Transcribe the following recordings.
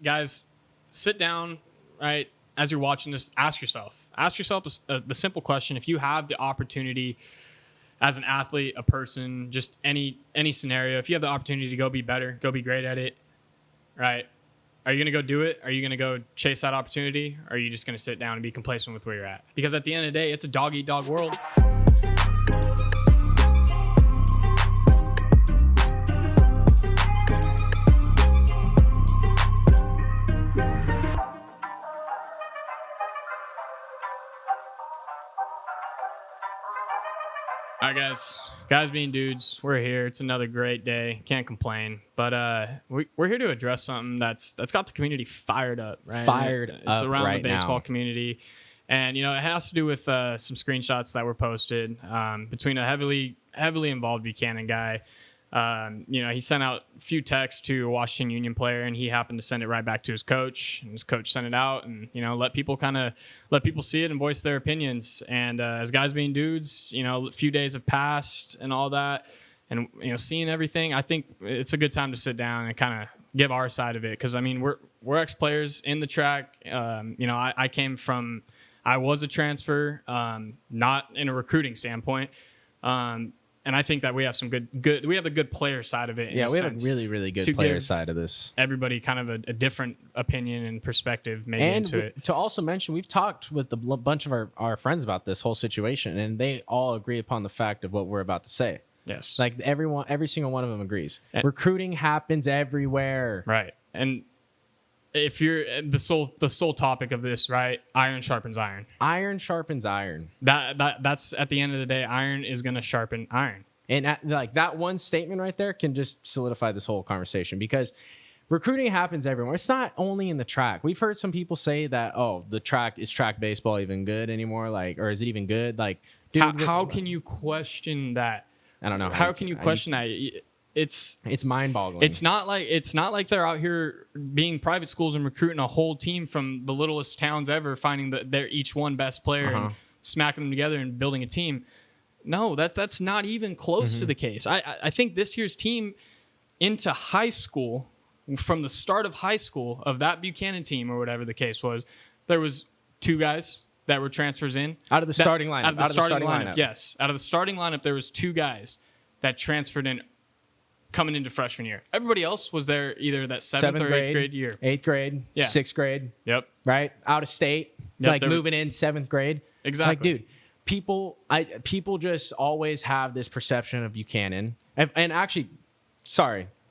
Guys, sit down, right? As you're watching this, ask yourself the simple question. If you have the opportunity as an athlete, a person, just any scenario, if you have the opportunity to go be better, go be great at it, right? Are you going to go do it? Are you going to go chase that opportunity? Or are you just going to sit down and be complacent with where you're at? Because at the end of the day, it's a dog-eat-dog world. All right, guys being dudes, we're here. It's another great day. Can't complain. But we're here to address something that's got the community fired up, right? It's around the baseball community. And, it has to do with some screenshots that were posted between a heavily involved Buchanan guy. He sent out a few texts to a Washington Union player, and he happened to send it right back to his coach. And his coach sent it out, and let people see it and voice their opinions. And as guys being dudes, a few days have passed and all that, and seeing everything, I think it's a good time to sit down and kind of give our side of it. Because we're ex-players in the track. I was a transfer, not in a recruiting standpoint. And I think that we have some good. We have the good player side of it. Yeah, we have a really, really good player side of this. Everybody kind of a different opinion and perspective maybe into it. To also mention, we've talked with a bunch of our friends about this whole situation, and they all agree upon the fact of what we're about to say. Yes, like every single one of them agrees. Recruiting happens everywhere. Right, and if you're the sole topic of this, right? Iron sharpens iron. Iron sharpens iron. That's at the end of the day, iron is going to sharpen iron. And that one statement right there can just solidify this whole conversation, because recruiting happens everywhere. It's not only in the track. We've heard some people say that, the track baseball even good anymore? Like, or is it even good? Like, dude, how can you question that? I don't know. How can you question that? It's mind-boggling. It's not like they're out here being private schools and recruiting a whole team from the littlest towns ever, finding their each one best player and smacking them together and building a team. No, that's not even close to the case. I think this year's team into high school, from the start of high school of that Buchanan team or whatever the case was, there was 2 guys that were transfers in out of the starting lineup. Out of the starting lineup. Yes, out of the starting lineup, there was 2 guys that transferred in coming into freshman year. Everybody else was there either that 7th or 8th grade year. 8th grade, yeah. 6th grade. Yep. Right? Out of state, moving in 7th grade. Exactly. Like, dude, people just always have this perception of Buchanan. And actually,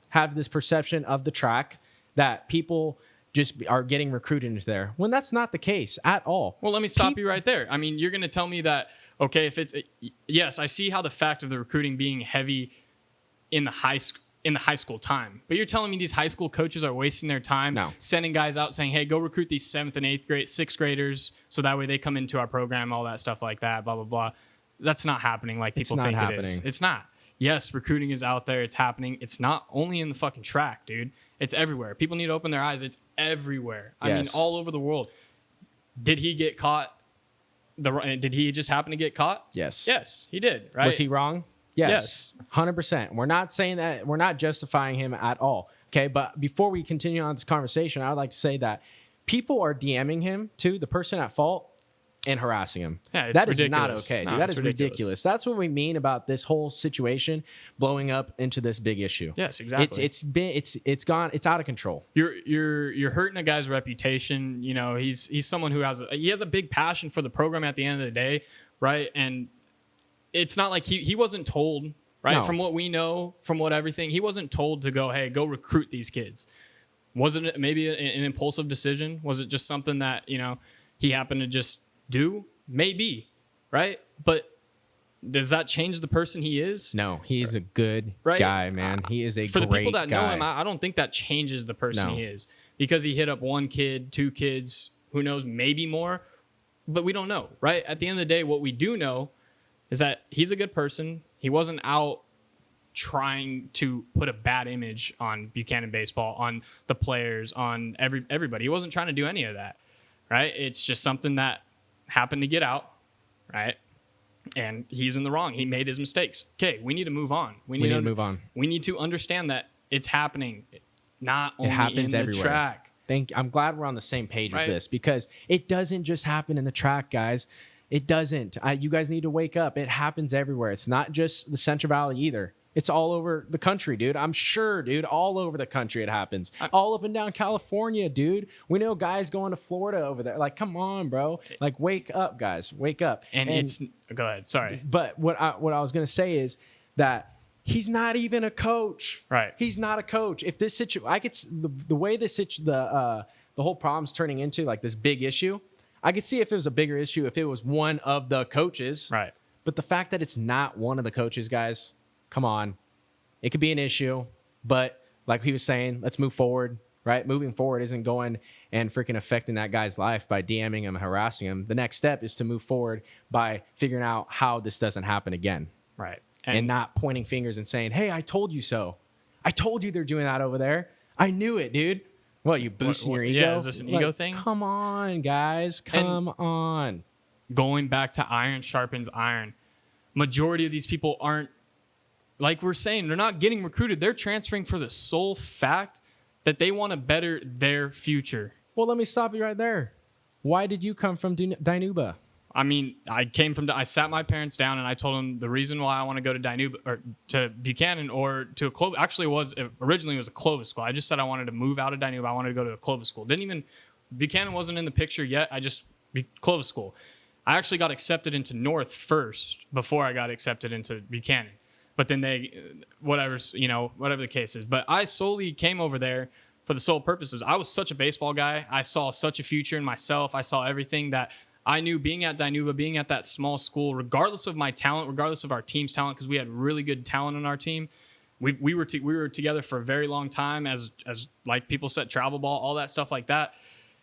have this perception of the track that people just are getting recruited into there, when that's not the case at all. Well, let me stop you right there. I mean, you're going to tell me that, okay, yes, I see how the fact of the recruiting being heavy in the high school time, but you're telling me these high school coaches are wasting their time sending guys out saying, hey, go recruit these 7th and 8th grade 6th graders so that way they come into our program, all that stuff like that, blah blah blah. That's not happening like people think it is. It's not. Yes, recruiting is out there, it's happening. It's not only in the fucking track, dude. It's everywhere. People need to open their eyes. It's everywhere. I mean, all over the world. Did he get caught? Did he just happen to get caught? Yes, he did. Right? Was he wrong? Yes, 100%. We're not saying that. We're not justifying him at all. Okay, but before we continue on this conversation, I would like to say that people are DMing him to the person at fault and harassing him. Yeah, that is not okay, dude. That is ridiculous. That's what we mean about this whole situation blowing up into this big issue. Yes, exactly. It's out of control. You're hurting a guy's reputation. He's someone who has a big passion for the program at the end of the day, right? And it's not like he wasn't told, right? No. From what we know, from what everything, he wasn't told to go, hey, go recruit these kids. Was it maybe an impulsive decision? Was it just something that, he happened to just do? Maybe, right? But does that change the person he is? No, he's a good guy, man. He is a great guy. For the people that know him, I don't think that changes the person he is. Because he hit up 1 kid, 2 kids, who knows, maybe more. But we don't know, right? At the end of the day, what we do know is that he's a good person. He wasn't out trying to put a bad image on Buchanan baseball, on the players, on everybody. He wasn't trying to do any of that, right? It's just something that happened to get out, right? And he's in the wrong. He made his mistakes. Okay, we need to move on. We need to move on. We need to understand that it's happening, not only in the track. I'm glad we're on the same page with this, because it doesn't just happen in the track, guys. It doesn't. You guys need to wake up. It happens everywhere. It's not just the Central Valley either. It's all over the country, dude. I'm sure, dude, all over the country it happens. All up and down California, dude. We know guys going to Florida over there. Like, come on, bro. Like, wake up, guys. Wake up. And it's go ahead. Sorry. But what I was going to say is that he's not even a coach. Right. He's not a coach. If this I could the way the whole problem's turning into like this big issue, I could see if it was a bigger issue if it was one of the coaches. Right. But the fact that it's not one of the coaches, guys, come on. It could be an issue, but like he was saying, let's move forward, right? Moving forward isn't going and freaking affecting that guy's life by DMing him, harassing him. The next step is to move forward by figuring out how this doesn't happen again. Right. And not pointing fingers and saying, hey, I told you so. I told you they're doing that over there. I knew it, dude. Well, you boosting your ego? Yeah, is this an ego thing? Come on, guys. Come on. Going back to iron sharpens iron. Majority of these people aren't, like we're saying, they're not getting recruited. They're transferring for the sole fact that they want to better their future. Well, let me stop you right there. Why did you come from Dinuba? I mean, I sat my parents down and I told them the reason why I want to go to Dinuba or to Buchanan or to a Clovis. Actually, originally it was a Clovis school. I just said I wanted to move out of Dinuba. I wanted to go to a Clovis school. Buchanan wasn't in the picture yet. Clovis school. I actually got accepted into North first before I got accepted into Buchanan. But then whatever the case is. But I solely came over there for the sole purposes. I was such a baseball guy. I saw such a future in myself. I saw everything that I knew being at Dinuba, being at that small school, regardless of my talent, regardless of our team's talent, because we had really good talent on our team. We were together for a very long time as like people said, travel ball, all that stuff like that.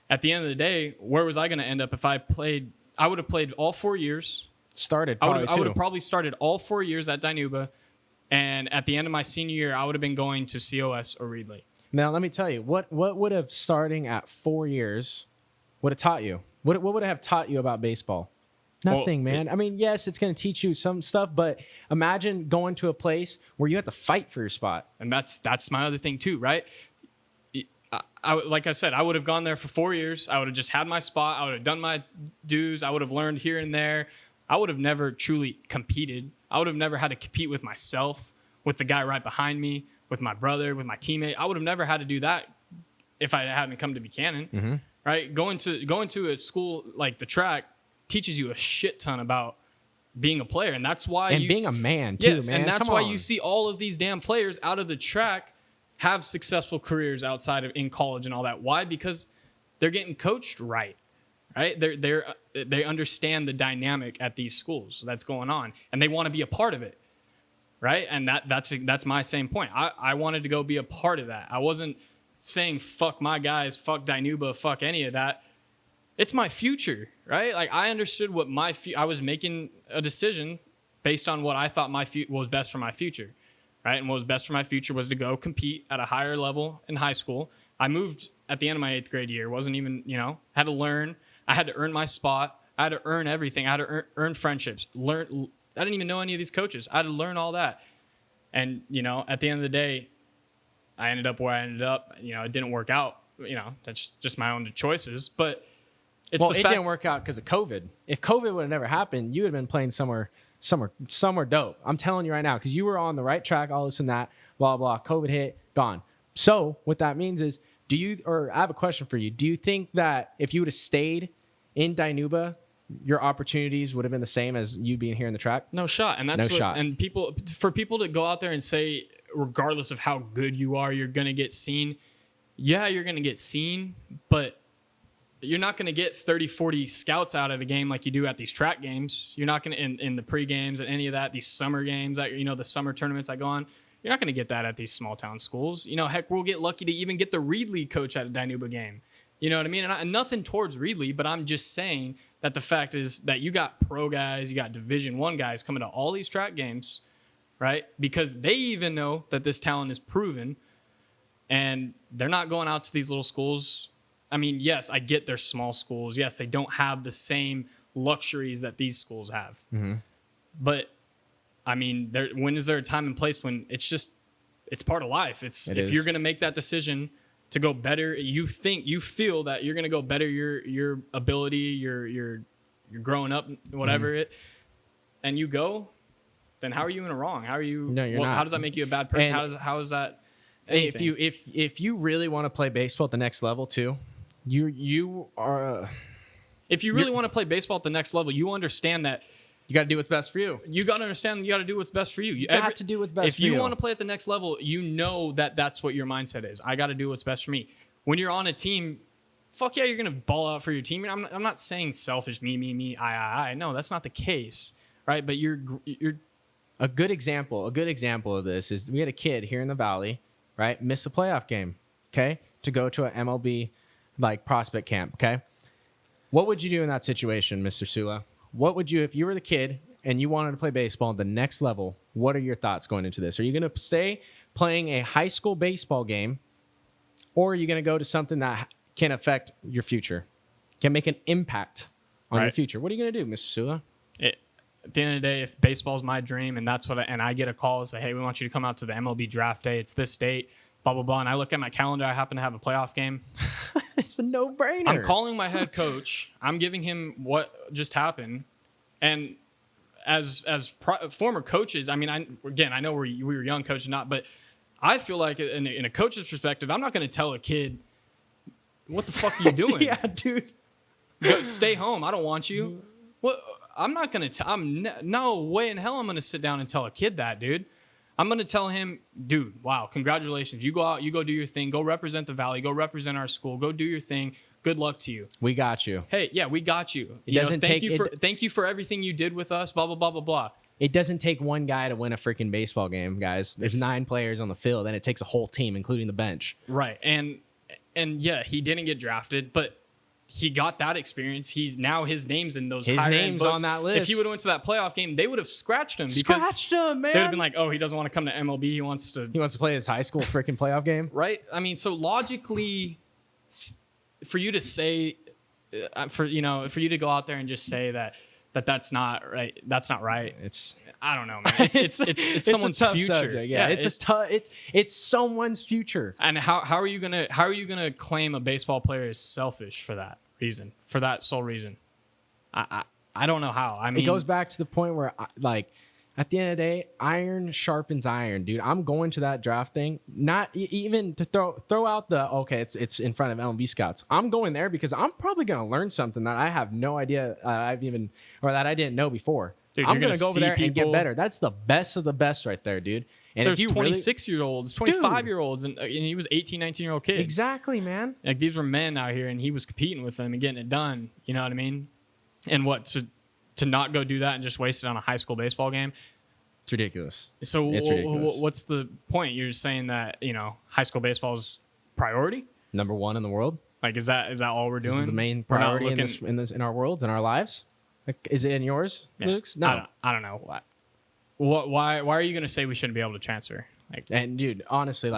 At the end of the day, where was I going to end up if I played? I would have played all 4 years. I would have probably started all 4 years at Dinuba. And at the end of my senior year, I would have been going to COS or Reedley. Now, let me tell you, what would have starting at 4 years would have taught you? What would it have taught you about baseball? Nothing, man. I mean, yes, it's going to teach you some stuff, but imagine going to a place where you have to fight for your spot. And that's my other thing too, right? Like I said, I would have gone there for 4 years. I would have just had my spot. I would have done my dues. I would have learned here and there. I would have never truly competed. I would have never had to compete with myself, with the guy right behind me, with my brother, with my teammate. I would have never had to do that if I hadn't come to Buchanan. Mm-hmm. Right? Going to a school like the track teaches you a shit ton about being a player, and that's why being a man too. Yes, man. And that's why you see all of these damn players out of the track have successful careers outside of in college and all that. Why? Because they're getting coached right. Right? They understand the dynamic at these schools that's going on, and they want to be a part of it. Right? And that's my same point. I wanted to go be a part of that. I wasn't saying fuck my guys, fuck Dinuba, fuck any of that. It's my future, right? Like I understood what I was making a decision based on what I thought was best for my future, right? And what was best for my future was to go compete at a higher level in high school. I moved at the end of my 8th grade year. Wasn't even, had to learn. I had to earn my spot. I had to earn everything. I had to earn friendships. I didn't even know any of these coaches. I had to learn all that. And, at the end of the day, I ended up where I ended up. It didn't work out. That's just my own choices. But it didn't work out because of COVID. If COVID would have never happened, you would have been playing somewhere dope. I'm telling you right now, because you were on the right track, all this and that, blah, blah. COVID hit, gone. So what that means is, I have a question for you. Do you think that if you would have stayed in Dinuba, your opportunities would have been the same as you being here in the track? No shot. And that's and for people to go out there and say, regardless of how good you are, you're going to get seen. Yeah, you're going to get seen, but you're not going to get 30, 40 scouts out at a game like you do at these track games. You're not going to, in the pre-games and any of that, these summer games, that the summer tournaments I go on, you're not going to get that at these small town schools. Heck, we'll get lucky to even get the Reedley coach at a Dinuba game. You know what I mean? And nothing towards Reedley, but I'm just saying that the fact is that you got pro guys, you got Division I guys coming to all these track games, right? Because they even know that this talent is proven, and they're not going out to these little schools. I mean, yes, I get they're small schools. Yes, they don't have the same luxuries that these schools have. Mm-hmm. But, I mean, when is there a time and place when it's part of life? If you're going to make that decision to go better. You feel that you're going to go better your ability, you're growing up, whatever it, and you go, then how are you in a wrong? How are you? No, you're not. How does that make you a bad person? And how is that? Anything? If you really want to play baseball at the next level too, you are. If you really want to play baseball at the next level, you understand that you got to do what's best for you. You got to understand you got to do what's best for you. You got to do what's best for you. If you want to play at the next level, you know that that's what your mindset is. I got to do what's best for me. When you're on a team, fuck yeah, you're going to ball out for your team. I'm not saying selfish, me, I. No, that's not the case, right? But you're a good example of this is we had a kid here in the Valley, right? Miss a playoff game, okay? To go to an MLB like prospect camp, okay? What would you do in that situation, Mr. Sula? What would you, if you were the kid and you wanted to play baseball at the next level, what are your thoughts going into this? Are you going to stay playing a high school baseball game, or are you going to go to something that can affect your future, can make an impact on your future? What are you going to do, Mr. Sula? At the end of the day, if baseball's my dream and that's what I get a call and say, hey, we want you to come out to the MLB draft day. It's this date, blah, blah, blah. And I look at my calendar. I happen to have a playoff game. It's a no-brainer. I'm calling my head coach. I'm giving him what just happened. And as former coaches, I mean, I know we were young coaches, but I feel like in a coach's perspective, I'm not going to tell a kid, what the fuck are you doing? Yeah, dude. Stay home. I don't want you. Well, I'm not going to tell. No way in hell I'm going to sit down and tell a kid that, dude. I'm going to tell him, dude, wow, congratulations. You go out, you go do your thing. Go represent the Valley. Go represent our school. Go do your thing. Good luck to you. We got you. Hey, yeah, we got you. Thank you for everything you did with us, blah, blah, blah, blah, blah. It doesn't take one guy to win a freaking baseball game, guys. There's 9 players on the field, and it takes a whole team, including the bench. Right. And yeah, he didn't get drafted, but he got that experience. His name's in those higher end books. On that list. If he would have went to that playoff game, they would have scratched him. Man. They would have been like, oh, he doesn't want to come to MLB. He wants to play his high school freaking playoff game. Right? I mean, so logically, for you to say, for you to go out there and just say that's not right. That's not right. I don't know, man. It's someone's future. Subject, yeah, it's someone's future. And how are you gonna claim a baseball player is selfish for that reason? For that sole reason? I don't know how. I mean, it goes back to the point where at the end of the day, iron sharpens iron, dude. I'm going to that draft thing, not even to throw out it's in front of MLB scouts. I'm going there because I'm probably going to learn something that I have no idea that I didn't know before. Dude, I'm going to go over there and get better. That's the best of the best right there, dude. And there's 26-year-olds, 25-year-olds, and he was 18, 19-year-old kid. Exactly, man. Like, these were men out here, and he was competing with them and getting it done. You know what I mean? And to not go do that and just waste it on a high school baseball game? It's ridiculous. So it's ridiculous. What's the point? You're just saying that, high school baseball is priority? Number 1 in the world? Like, is that all we're doing? Is the main priority in our worlds, in our lives? Like, is it in yours, Luke's? No. I don't know. Why are you going to say we shouldn't be able to transfer? And dude, honestly,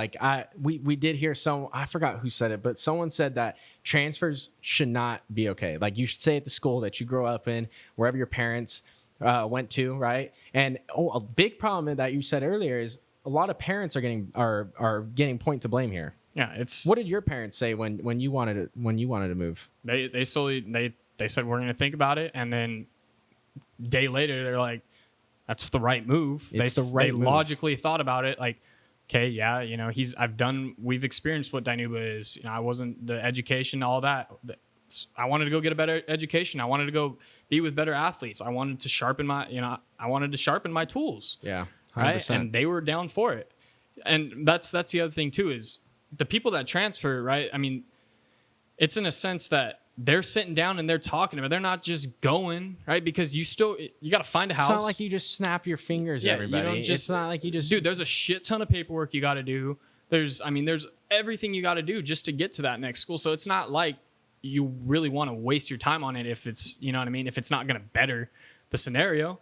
we did hear I forgot who said it, but someone said that transfers should not be okay. Like, you should stay at the school that you grow up in, wherever your parents went to, right? And a big problem that you said earlier is a lot of parents are getting point to blame here. Yeah, what did your parents say when you wanted to move? They said we're going to think about it, and then day later they're like, that's the right move. They logically thought about it, like, okay, yeah, we've experienced what Dinuba is. I wasn't the education, all that. I wanted to go get a better education. I wanted to go be with better athletes. I wanted to sharpen my tools. Yeah, 100%. Right. And they were down for it. And that's the other thing too, is the people that transfer, right? I mean, it's in a sense that they're sitting down and they're talking about it. They're not just going, right? Because you got to find a house. It's not like you just snap your fingers, everybody. It's not like you just... Dude, there's a shit ton of paperwork you got to do. There's everything you got to do just to get to that next school. So it's not like you really want to waste your time on it if it's, you know what I mean? If it's not going to better the scenario,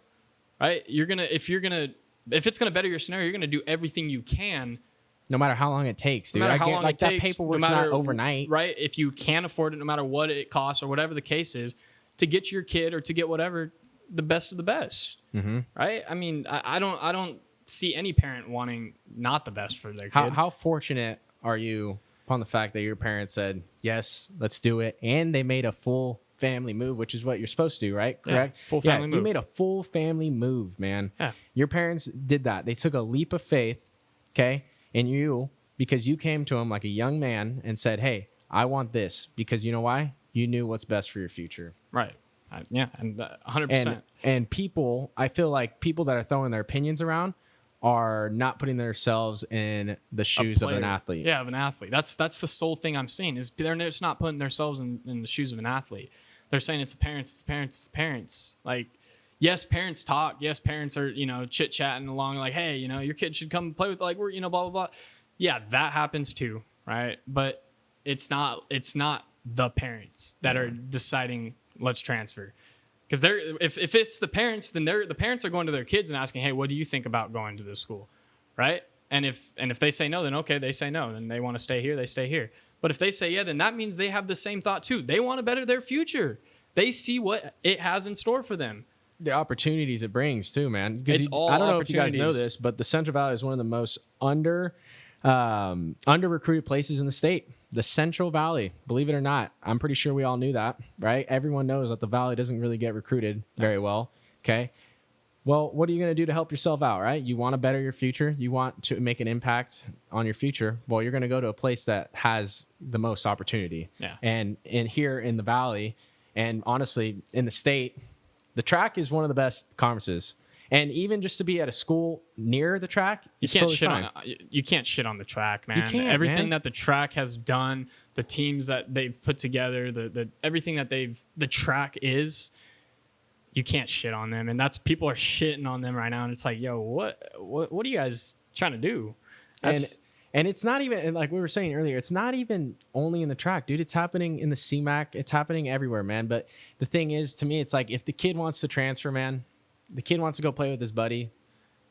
right? If it's going to better your scenario, you're going to do everything you can. No matter how long it takes, dude. No matter how long it takes, that paperwork's not overnight. Right? If you can't afford it, no matter what it costs or whatever the case is, to get your kid or to get whatever, the best of the best. Mm-hmm. Right? I mean, I don't see any parent wanting not the best for their kid. How fortunate are you upon the fact that your parents said, yes, let's do it. And they made a full family move, which is what you're supposed to do, right? Correct? Full family move. You made a full family move, man. Yeah. Your parents did that. They took a leap of faith, okay, in you, because you came to them like a young man and said, hey, I want this, because you know why? You knew what's best for your future. Right. Yeah, and 100%. And people, I feel like people that are throwing their opinions around are not putting themselves in the shoes of an athlete. Yeah, of an athlete. That's the sole thing I'm seeing is they're just not putting themselves in the shoes of an athlete. They're saying it's the parents, it's the parents, it's the parents. Like, yes, parents talk. Yes, parents are, chit-chatting along like, hey, your kid should come play with, like, we're, blah, blah, blah. Yeah, that happens too, right? But it's not the parents that are deciding let's transfer. Because if it's the parents, then the parents are going to their kids and asking, hey, what do you think about going to this school, right? And if they say no, then okay, they say no. Then they want to stay here, they stay here. But if they say yeah, then that means they have the same thought too. They want to better their future. They see what it has in store for them. The opportunities it brings too, man. I don't know if you guys know this, but the Central Valley is one of the most under recruited places in the state. The Central Valley, believe it or not. I'm pretty sure we all knew that, right? Everyone knows that the Valley doesn't really get recruited very well, okay? Well, what are you going to do to help yourself out, right? You want to better your future. You want to make an impact on your future. Well, you're going to go to a place that has the most opportunity. Yeah. And here in the Valley, and honestly, in the state, the track is one of the best conferences. And even just to be at a school near the track, you can't shit on the track, man. You can't, everything that the track has done, the teams that they've put together, the everything that the track is, you can't shit on them. And that's people are shitting on them right now. And it's like, yo, what are you guys trying to do? And it's not even, and like we were saying earlier, it's not even only in the track, dude. It's happening in the CMAC. It's happening everywhere, man. But the thing is, to me, it's like if the kid wants to transfer, man, the kid wants to go play with his buddy,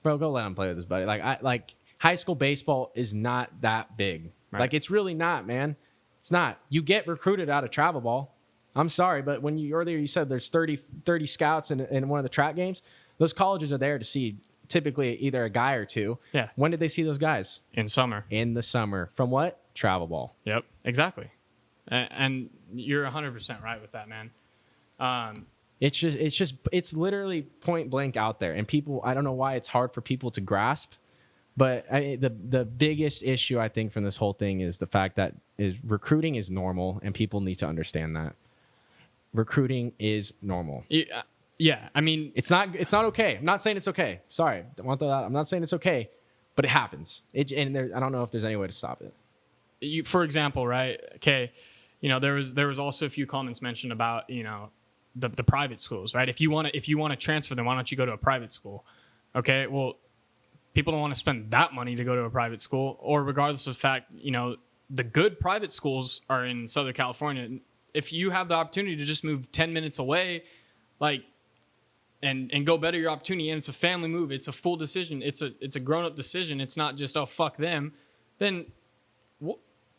bro, go let him play with his buddy. Like high school baseball is not that big. Right. Like it's really not, man. It's not. You get recruited out of travel ball. I'm sorry, but when earlier you said there's 30 scouts in one of the track games, those colleges are there to see typically either a guy or two. Yeah. When did they see those guys? In summer. In the summer. From what? Travel ball. Yep, exactly. And you're 100% right with that, man. It's literally point blank out there. And people, I don't know why it's hard for people to grasp, but the biggest issue I think from this whole thing is the fact that recruiting is normal and people need to understand that. Recruiting is normal. Yeah, I mean, it's not okay. I'm not saying it's okay. Sorry, I'm not saying it's okay, but it happens. I don't know if there's any way to stop it. For example, right? Okay, there was also a few comments mentioned about the private schools, right? If you want to transfer them, why don't you go to a private school? Okay, well, people don't want to spend that money to go to a private school, or regardless of the fact, the good private schools are in Southern California. If you have the opportunity to just move 10 minutes away, like, and go better your opportunity, and it's a family move, it's a full decision, it's a grown-up decision, it's not just, oh, fuck them, then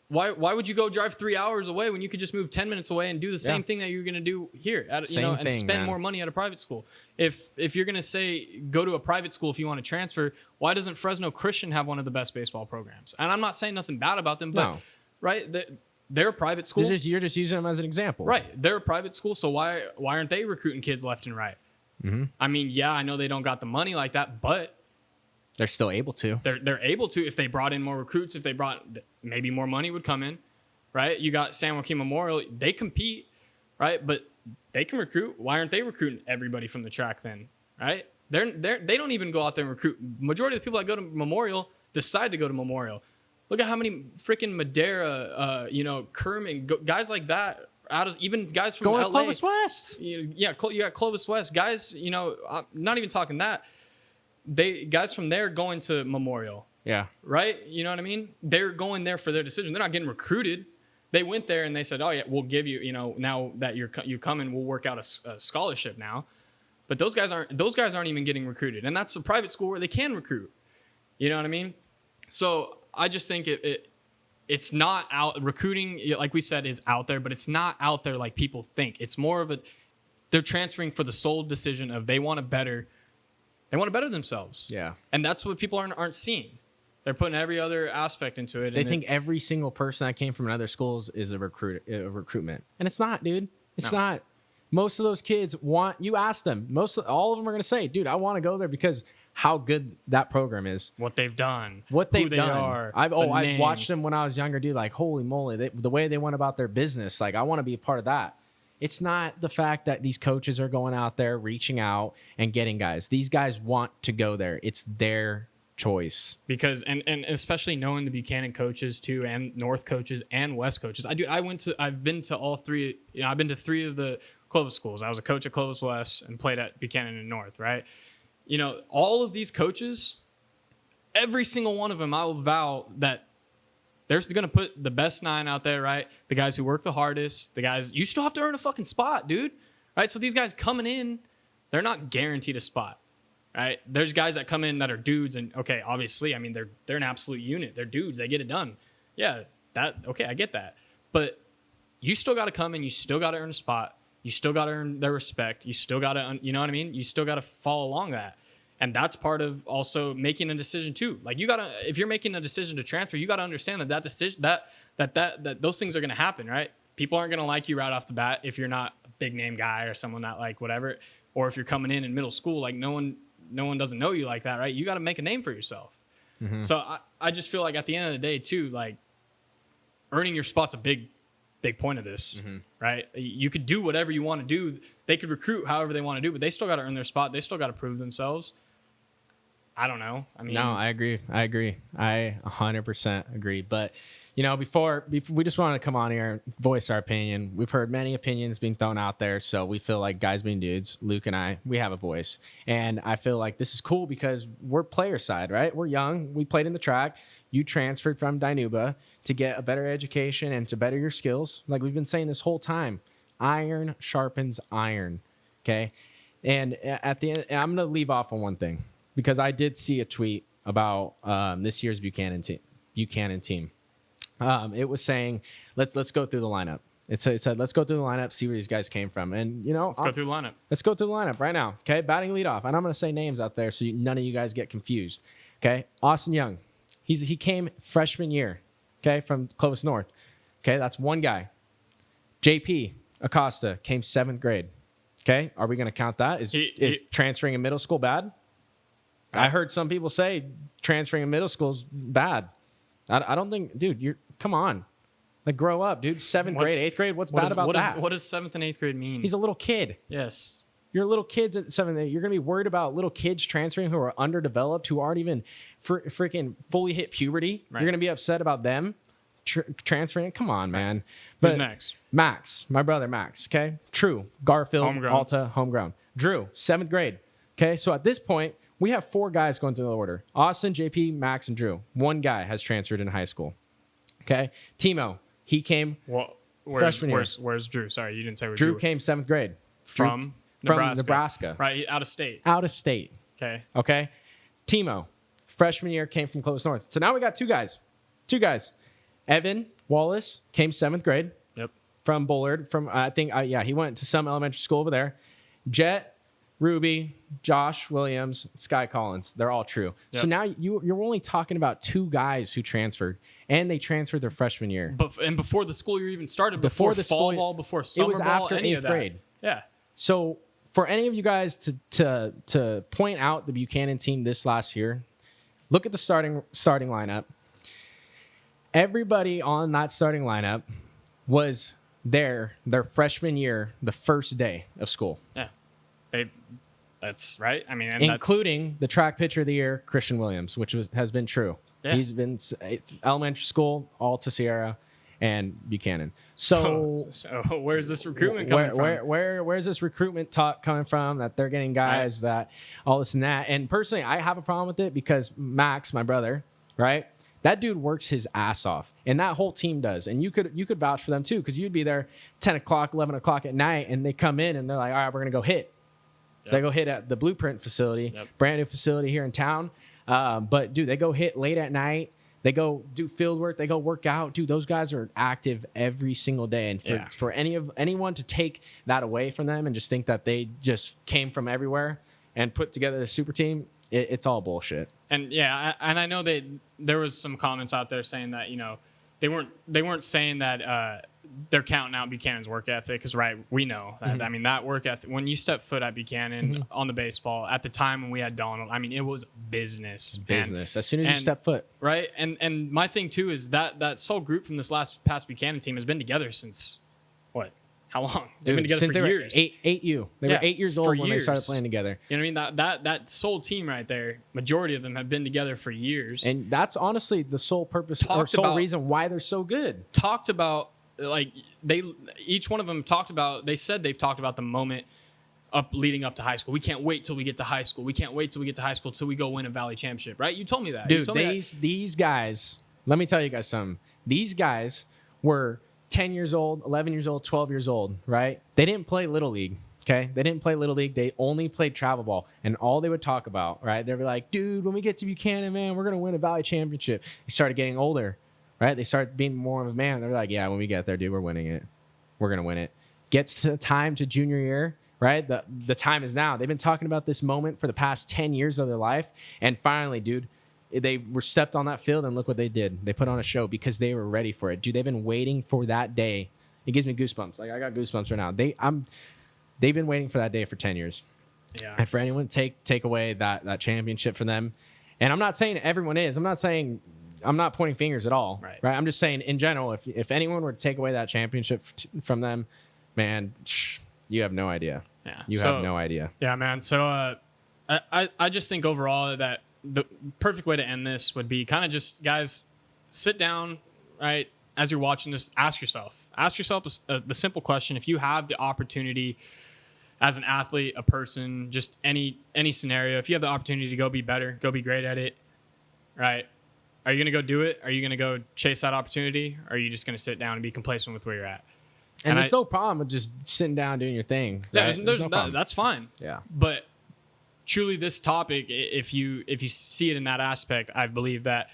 why would you go drive 3 hours away when you could just move 10 minutes away and do the same thing that you're going to do here and spend more money at a private school? If you're going to say go to a private school if you want to transfer, why doesn't Fresno Christian have one of the best baseball programs? And I'm not saying nothing bad about them, but right, they're a private school. You're just using them as an example. Right. They're a private school, so why aren't they recruiting kids left and right? Mm-hmm. I mean, yeah, I know they don't got the money like that, but they're still able to. They're able to if they brought in more recruits, if they brought maybe more money would come in, right? You got San Joaquin Memorial, they compete, right? But they can recruit. Why aren't they recruiting everybody from the track then, right? They don't even go out there and recruit. Majority of the people that go to Memorial decide to go to Memorial. Look at how many freaking Madera, Kerman, guys like that. Even guys from going LA, to Clovis West. You got Clovis West guys. I'm not even talking that. Guys from there going to Memorial. Yeah. Right. You know what I mean? They're going there for their decision. They're not getting recruited. They went there and they said, "Oh yeah, we'll give you. Now that you coming, we'll work out a scholarship now." But those guys aren't even getting recruited, and that's a private school where they can recruit. You know what I mean? So I just think it's not out. Recruiting, like we said, is out there, but it's not out there like people think. It's more of they're transferring for the sole decision of they want to better themselves. Yeah. And that's what people aren't seeing. They're putting every other aspect into it. They think every single person that came from another schools is a recruitment, and it's not, dude. It's not. Most of those kids you ask them. All of them are going to say, dude, I want to go there because how good that program is. What they've done. What they've who done. They are. I've watched them when I was younger, dude. Like, holy moly, the way they went about their business. Like, I want to be a part of that. It's not the fact that these coaches are going out there, reaching out and getting guys. These guys want to go there. It's their choice. Because and especially knowing the Buchanan coaches too, and North coaches and West coaches. I've been to all three. I've been to three of the Clovis schools. I was a coach at Clovis West and played at Buchanan and North, right? All of these coaches, every single one of them, I will vow that they're going to put the best 9 out there, right? The guys who work the hardest, the guys, you still have to earn a fucking spot, dude. Right? So these guys coming in, they're not guaranteed a spot, right? There's guys that come in that are dudes, and okay, obviously, I mean, they're an absolute unit. They're dudes. They get it done. Yeah, I get that. But you still got to come in. You still got to earn a spot. You still got to earn their respect. You still got to, you know what I mean? You still got to follow along that. And that's part of also making a decision too. Like if you're making a decision to transfer, you got to understand that decision, that those things are going to happen, right? People aren't going to like you right off the bat if you're not a big name guy or someone that like whatever, or if you're coming in middle school, like no one doesn't know you like that, right? You got to make a name for yourself. Mm-hmm. So I just feel like at the end of the day too, like earning your spot's a big point of this, right? You could do whatever you want to do. They could recruit however they want to do, but they still got to earn their spot. They still got to prove themselves. I don't know. I mean, no, I agree. I 100% agree. But, before we just wanted to come on here and voice our opinion. We've heard many opinions being thrown out there. So we feel like guys being dudes, Luke and I, we have a voice. And I feel like this is cool because we're player side, right? We're young. We played in the track. You transferred from Dinuba to get a better education and to better your skills. Like we've been saying this whole time, iron sharpens iron. Okay. And at the end, I'm going to leave off on one thing because I did see a tweet about this year's Buchanan team. It was saying, let's go through the lineup. It said, let's go through the lineup, see where these guys came from. And, let's go through the lineup. Let's go through the lineup right now. Okay. Batting leadoff. And I'm going to say names out there so none of you guys get confused. Okay. Austin Young. He came freshman year, okay, from Clovis North. Okay, that's one guy. JP Acosta came 7th grade. Okay, are we going to count that? Is transferring in middle school bad? I heard some people say transferring in middle school is bad. I don't think, dude, come on. Like, grow up, dude. 7th grade, 8th grade, what's bad about that? What does 7th and 8th grade mean? He's a little kid. Yes. You're little kids at 7th. You're going to be worried about little kids transferring who are underdeveloped, who aren't even freaking fully hit puberty. Right. You're going to be upset about them transferring. Come on, man. Who's next? Max, my brother Max. Okay. True. Garfield, homegrown. Alta, homegrown. Drew, 7th grade. Okay. So at this point, we have 4 guys going through the order. Austin, JP, Max, and Drew. 1 guy has transferred in high school. Okay. Timo, he came freshman year. Where's Drew? Sorry, you didn't say where Drew came 7th grade. From Nebraska. Right, out of state. Okay. Timo, freshman year, came from Clovis North. So now we got 2 guys. Evan Wallace came 7th grade. Yep. From Bullard. He went to some elementary school over there. Jet, Ruby, Josh Williams, Sky Collins. They're all true. Yep. So now you're only talking about 2 guys who transferred, and they transferred their freshman year. And before the school year even started, before the fall ball, before summer ball, it was after 8th grade. Yeah. So for any of you guys to point out the Buchanan team this last year, look at the starting lineup. Everybody on that starting lineup was their freshman year, the first day of school. Yeah, that's right. I mean, including the track pitcher of the year, Christian Williams, which has been true. Yeah. It's elementary school, all to Sierra and Buchanan. So where's this recruitment coming from? Where's this recruitment talk coming from that they're getting guys that all this and that? And personally, I have a problem with it because Max, my brother, right? That dude works his ass off, and that whole team does. And you could vouch for them too, because you'd be there 10 o'clock, 11 o'clock at night, and they come in and they're like, all right, we're gonna go hit. Yep. They go hit at the Blueprint facility, brand new facility here in town. But dude, they go hit late at night. They go do field work. They go work out. Dude, those guys are active every single day. And for anyone to take that away from them and just think that they just came from everywhere and put together a super team, it's all bullshit. And yeah, and I know there was some comments out there saying that, you know, they weren't saying that they're counting out Buchanan's work ethic, because we know that. I mean, that work ethic, when you step foot at Buchanan on the baseball at the time when we had Donald, I mean, it was business. As soon as you step foot, right. And my thing too is that sole group from this past Buchanan team has been together since what? How long? They've been together since for years. They were 8 years old when they started playing together. You know what I mean? That sole team right there, majority of them have been together for years. And that's honestly the sole purpose or sole reason why they're so good. Talked about, like, each one of them talked about, they said they've talked about the moment leading up to high school. We can't wait till we get to high school. We can't wait till we get to high school till we go win a Valley championship, right? You told me that. Dude, these guys, let me tell you guys something. These guys were 10 years old, 11 years old, 12 years old, right? They didn't play Little League, okay? They didn't play Little League. They only played travel ball. And all they would talk about, right? They were like, dude, when we get to Buchanan, man, we're going to win a Valley championship. They started getting older, right? They started being more of a man. They're like, yeah, when we get there, dude, we're winning it. We're going to win it. Gets to time to junior year, right? The time is now. They've been talking about this moment for the past 10 years of their life. And finally, dude, they were stepped on that field, and look what they did. They put on a show because they were ready for it. Dude, they've been waiting for that day. It gives me goosebumps. Like, I got goosebumps right now. They've been waiting for that day for 10 years. Yeah. And for anyone to take away that championship from them, and I'm not saying everyone is. I'm not pointing fingers at all. Right. I'm just saying in general, if anyone were to take away that championship from them, man, you have no idea. Yeah. You have no idea. Yeah, man. So I just think overall that the perfect way to end this would be kind of just, guys, sit down, right? As you're watching this, ask yourself the simple question. If you have the opportunity as an athlete, a person, just any scenario, if you have the opportunity to go be better, go be great at it, right? Are you going to go do it? Are you going to go chase that opportunity? Or are you just going to sit down and be complacent with where you're at? And there's no problem with just sitting down doing your thing. Right? Yeah, there's no problem. That's fine. Yeah. But truly, this topic, if you see it in that aspect, I believe that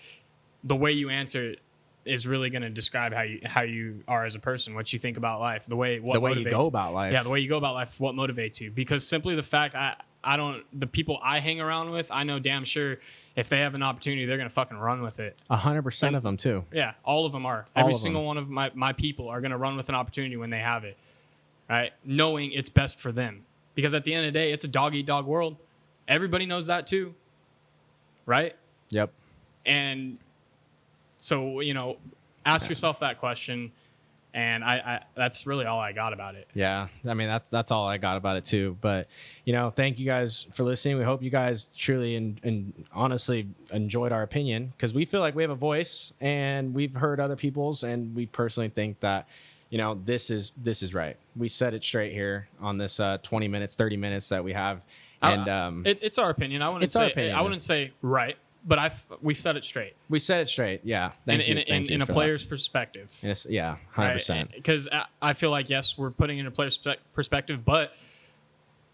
the way you answer it is really going to describe how you are as a person, what you think about life, the way you go about life. Yeah, the way you go about life, what motivates you. Because simply the fact the people I hang around with, I know damn sure if they have an opportunity, they're going to fucking run with it. 100% of them too. Yeah, all of them are. Every single one of my people are going to run with an opportunity when they have it, right? Knowing it's best for them. Because at the end of the day, it's a dog-eat-dog world. Everybody knows that too, right? Yep. And so, ask yourself that question, and I that's really all I got about it. Yeah, I mean that's all I got about it too. But thank you guys for listening. We hope you guys truly and honestly enjoyed our opinion, because we feel like we have a voice and we've heard other people's, and we personally think that this is right. We said it straight here on this 20 minutes, 30 minutes that we have. And it's our opinion. I wouldn't say right, but we've said it straight. We said it straight. Yeah. Thank you in a player's perspective. Yeah, 100%. Because I feel like, yes, we're putting it in a player's perspective, but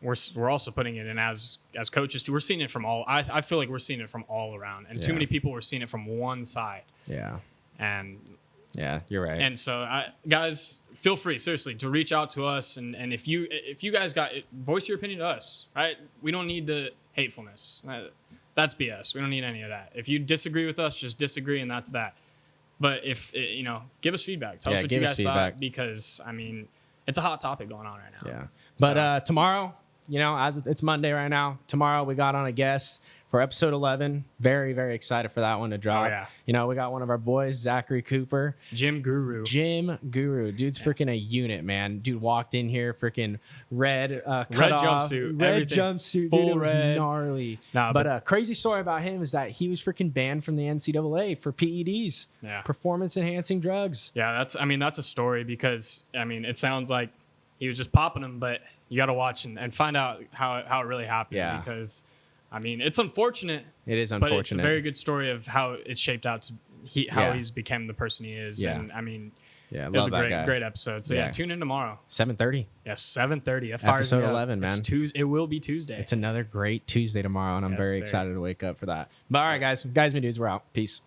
we're also putting it in as coaches too. We're seeing it from all. I feel like we're seeing it from all around, and too many people were seeing it from one side. Yeah. And yeah, you're right. And so, guys, feel free, seriously, to reach out to us. And if you guys voice your opinion to us, right? We don't need the hatefulness. That's BS. We don't need any of that. If you disagree with us, just disagree, and that's that. But give us feedback. Tell us what you guys thought, because, I mean, it's a hot topic going on right now. Yeah. But tomorrow, as it's Monday right now, tomorrow we got on a guest for episode 11. Very, very excited for that one to drop. Oh, yeah. We got one of our boys, Zachary Cooper. Gym Guru. Dude's freaking a unit, man. Dude walked in here freaking red jumpsuit. Red jumpsuit. Full dude, it was red. gnarly. Nah, but crazy story about him is that he was freaking banned from the NCAA for PEDs. Yeah. Performance enhancing drugs. Yeah, that's a story, because, it sounds like he was just popping them, but you got to watch and find out how it really happened. Yeah. Because, it's unfortunate. It is unfortunate. But it's a very good story of how it's shaped out to how he's become the person he is. Yeah. And yeah, it was a guy. great episode. So tune in tomorrow. 7:30. Yes, 7:30. Episode 11, man. It will be Tuesday. It's another great Tuesday tomorrow, and I'm very excited to wake up for that. But all right, guys, me dudes, we're out. Peace.